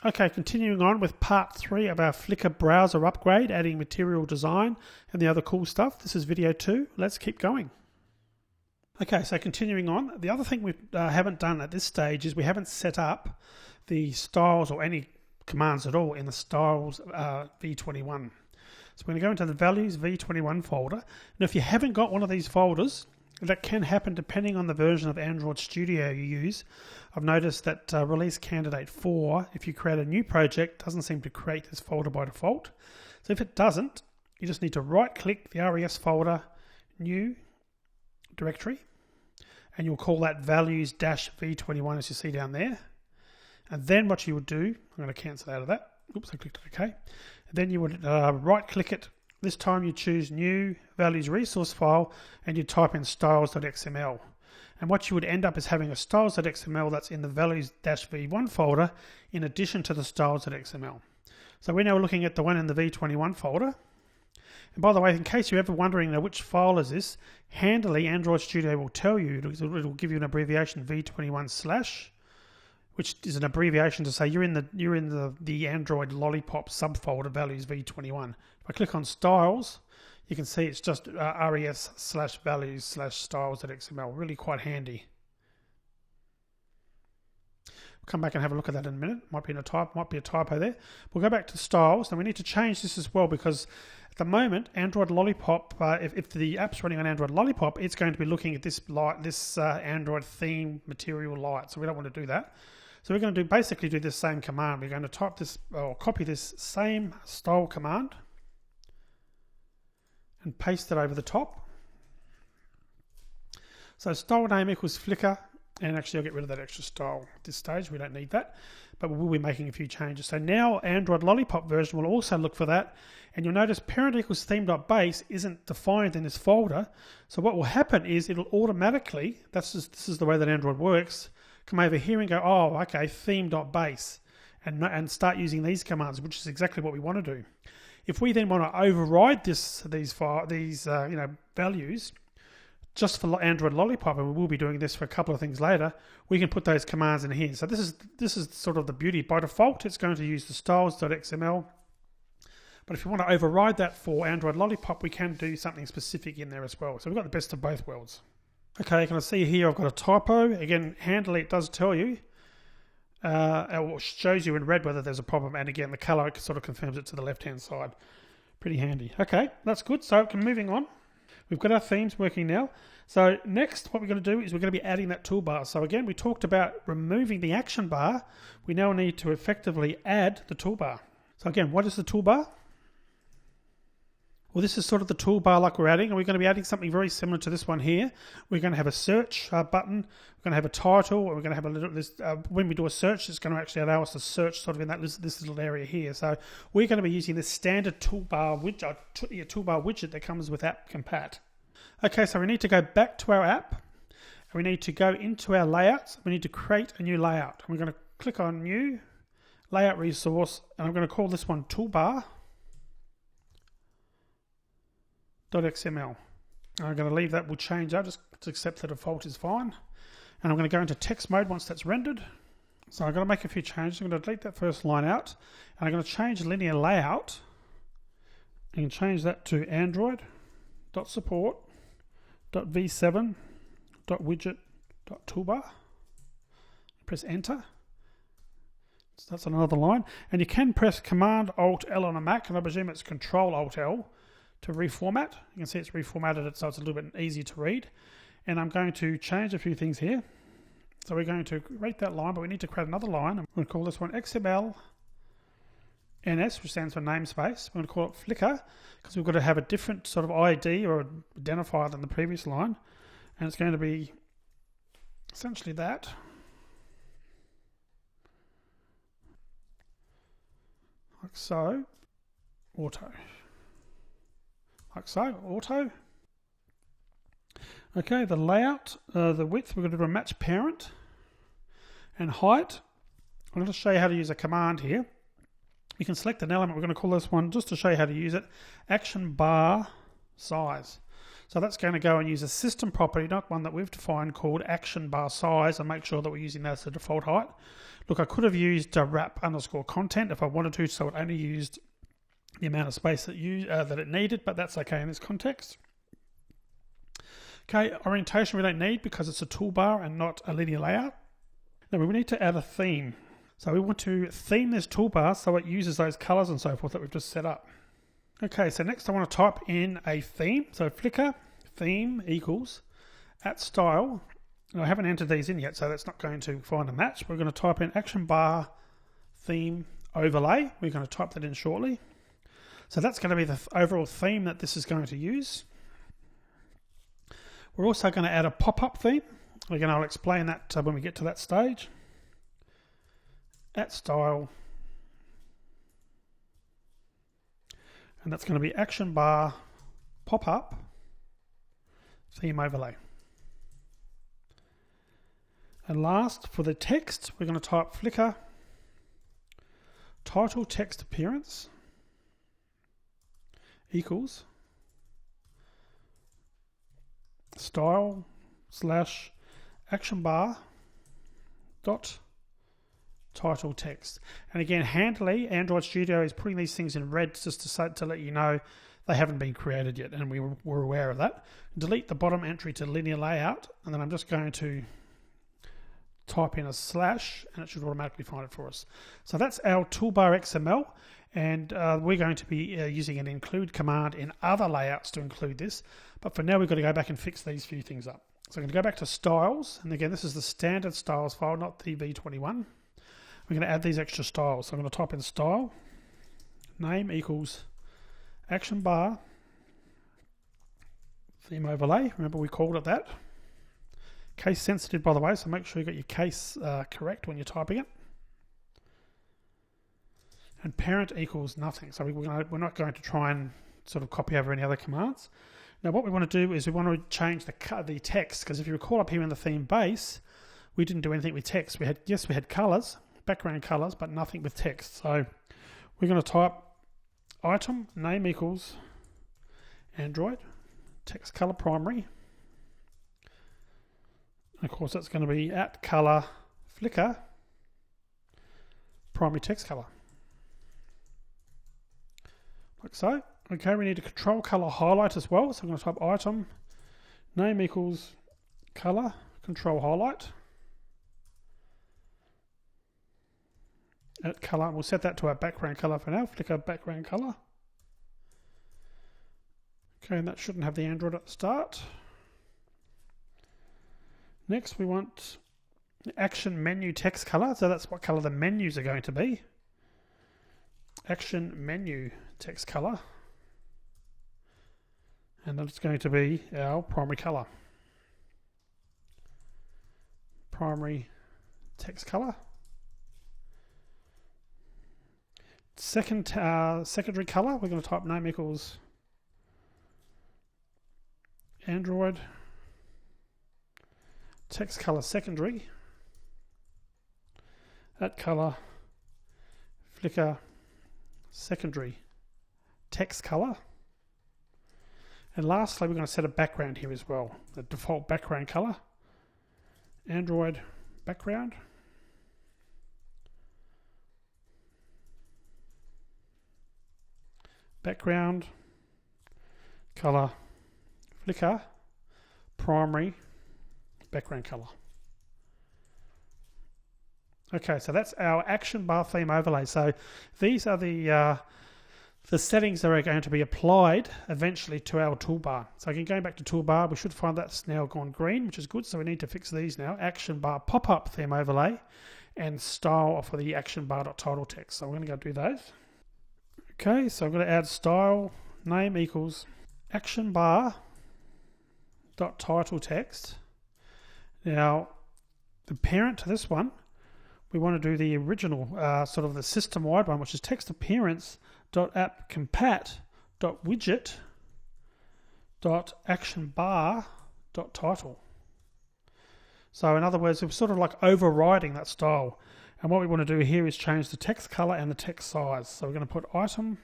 Okay, continuing on with part 3 of our Flickr browser upgrade, adding material design and the other cool stuff. This is video 2. Let's keep going. Okay, so continuing on, the other thing we haven't done at this stage is we haven't set up the styles or any commands at all in the styles v21. So we're going to go into the values v21 folder. And if you haven't got one of these folders, that can happen depending on the version of Android Studio you use. I've noticed that release candidate 4, if you create a new project, doesn't seem to create this folder by default. So if it doesn't, you just need to right click the RES folder, new directory, and you'll call that values-v21 as you see down there. And then what you would do, I'm going to cancel out of that. Oops, I clicked OK. And then you would right click it. This time you choose new values resource file and you type in styles.xml. And what you would end up is having a styles.xml that's in the values-v1 folder in addition to the styles.xml. So we're now looking at the one in the v21 folder. And by the way, in case you're ever wondering which file is this, handily Android Studio will tell you, it'll give you an abbreviation v21/, which is an abbreviation to say you're in the Android Lollipop subfolder values v21. If I click on styles, you can see it's just res/values/styles.xml. Really quite handy. We'll come back and have a look at that in a minute. Might be a typo there. We'll go back to styles, and we need to change this as well because at the moment, Android Lollipop, if the app's running on Android Lollipop, it's going to be looking at this Android theme material light. So we don't want to do that. So we're going to basically do this same command. We're going to type this or copy this same style command and paste it over the top. So style name equals Flickr, and actually I'll get rid of that extra style at this stage. We don't need that, but we will be making a few changes. So now Android Lollipop version will also look for that, and you'll notice parent equals theme.base isn't defined in this folder. So what will happen is it'll automatically, this is the way that Android works, come over here and go, oh, okay, theme.base, and start using these commands, which is exactly what we want to do. If we then want to override these values just for Android Lollipop, and we will be doing this for a couple of things later, we can put those commands in here. So this is sort of the beauty. By default, it's going to use the styles.xml. But if you want to override that for Android Lollipop, we can do something specific in there as well. So we've got the best of both worlds. Okay, can I see here I've got a typo. Again, handily it does tell you, it shows you in red whether there's a problem, and again the color sort of confirms it to the left hand side. Pretty handy. Okay, that's good. So moving on, we've got our themes working now. So next what we're going to do is we're going to be adding that toolbar. So again, we talked about removing the action bar. We now need to effectively add the toolbar. So again, what is the toolbar? Well, this is sort of the toolbar like we're adding, and we're going to be adding something very similar to this one here. We're going to have a search button, we're going to have a title, and we're going to have a little, when we do a search, it's going to actually allow us to search sort of in this little area here. So we're going to be using this standard toolbar widget that comes with app compat. Okay, so we need to go back to our app, and we need to go into our layouts. We need to create a new layout. We're going to click on new layout resource, and I'm going to call this one toolbar. .xml. I'm going to leave that, we'll change that, just to accept the default is fine. And I'm going to go into text mode once that's rendered. So I'm going to make a few changes. I'm going to delete that first line out, and I'm going to change linear layout. I can change that to android.support.v7.widget.toolbar. Press enter. So that's another line. And you can press Command-Alt-L on a Mac, and I presume it's Control-Alt-L to reformat. You can see it's reformatted it so it's a little bit easier to read. And I'm going to change a few things here. So we're going to rate that line, but we need to create another line. I'm going to call this one XML NS, which stands for namespace. We're going to call it Flickr because we've got to have a different sort of ID or identifier than the previous line. And it's going to be essentially that. Like so. Auto. Like so, auto. Okay, the layout, the width, we're going to do a match parent. And height, I'm going to show you how to use a command here. You can select an element, we're going to call this one, just to show you how to use it, action bar size. So that's going to go and use a system property, not one that we've defined, called action bar size, and make sure that we're using that as the default height. Look, I could have used wrap underscore content if I wanted to, so it only used the amount of space that it needed, but that's okay in this context. Okay, orientation we don't need because it's a toolbar and not a linear layout. Now we need to add a theme. So we want to theme this toolbar so it uses those colors and so forth that we've just set up. Okay, so next I want to type in a theme. So Flickr theme equals @style. And I haven't entered these in yet, so that's not going to find a match. We're going to type in action bar theme overlay. We're going to type that in shortly. So that's going to be the overall theme that this is going to use. We're also going to add a pop-up theme. Again, I'll explain that when we get to that stage. @style. And that's going to be action bar pop-up theme overlay. And last, for the text, we're going to type Flickr title text appearance equals style / action bar dot title text. And again, handily, Android Studio is putting these things in red just to let you know they haven't been created yet, and we were aware of that. Delete the bottom entry to linear layout, and then I'm just going to type in a / and it should automatically find it for us. So that's our toolbar XML, and we're going to be using an include command in other layouts to include this, but for now we've got to go back and fix these few things up. So I'm going to go back to styles, and again this is the standard styles file, not the v21. We're going to add these extra styles. So I'm going to type in style name equals action bar theme overlay. Remember we called it that. Case sensitive, by the way, so make sure you got your case correct when you're typing it. And parent equals nothing. So we're not going to try and sort of copy over any other commands. Now what we want to do is we want to change the text, because if you recall up here in the theme base, we didn't do anything with text. We had colors, background colors, but nothing with text. So we're going to type item name equals Android text color primary. And of course that's going to be @color Flickr primary text color, like so. Okay, we need a control color highlight as well, so I'm going to type item name equals color control highlight @color. We'll set that to our background color for now, Flickr background color. Okay, and that shouldn't have the Android at the start. Next we want action menu text color, so that's what color the menus are going to be. Action menu text color, and that's going to be our primary color. Primary text color. Secondary color, we're going to type name equals Android text color secondary @color Flickr secondary text color. And lastly, we're going to set a background here as well. The default background color, Android background. Background color Flickr primary background color. Okay, so that's our action bar theme overlay. So these are the settings that are going to be applied eventually to our toolbar. So again, going back to toolbar, we should find that's now gone green, which is good. So we need to fix these now. Action bar pop-up theme overlay and style for the action bar.title text. So we're going to go do those. Okay, so I'm going to add style name equals action bar dot title text. Now the parent to this one, we want to do the original sort of the system wide one, which is text appearance dot app compat dot widget dot action bar dot title. So in other words, we're sort of like overriding that style. And what we want to do here is change the text color and the text size. So we're going to put item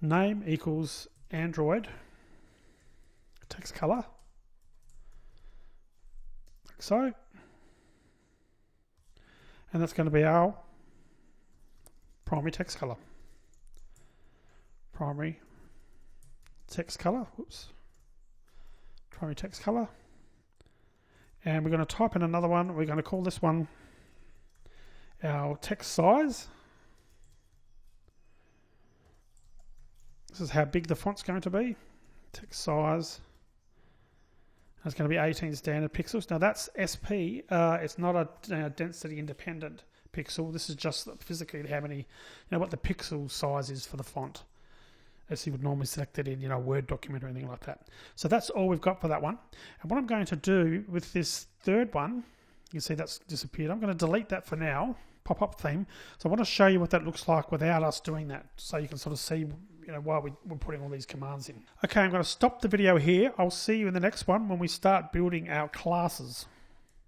name equals Android text color, like so, and that's going to be our primary text color. Primary text color, whoops, primary text color, and we're going to type in another one. We're going to call this one our text size. This is how big the font's going to be. Text size. It's going to be 18 standard pixels. Now that's SP. It's not a density independent pixel. This is just physically how many, what the pixel size is for the font, as you would normally select it in, a Word document or anything like that. So that's all we've got for that one. And what I'm going to do with this third one, you can see that's disappeared. I'm going to delete that for now. Pop-up theme. So I want to show you what that looks like without us doing that, so you can sort of see why we're putting all these commands in. Okay, I'm going to stop the video here. I'll see you in the next one when we start building our classes.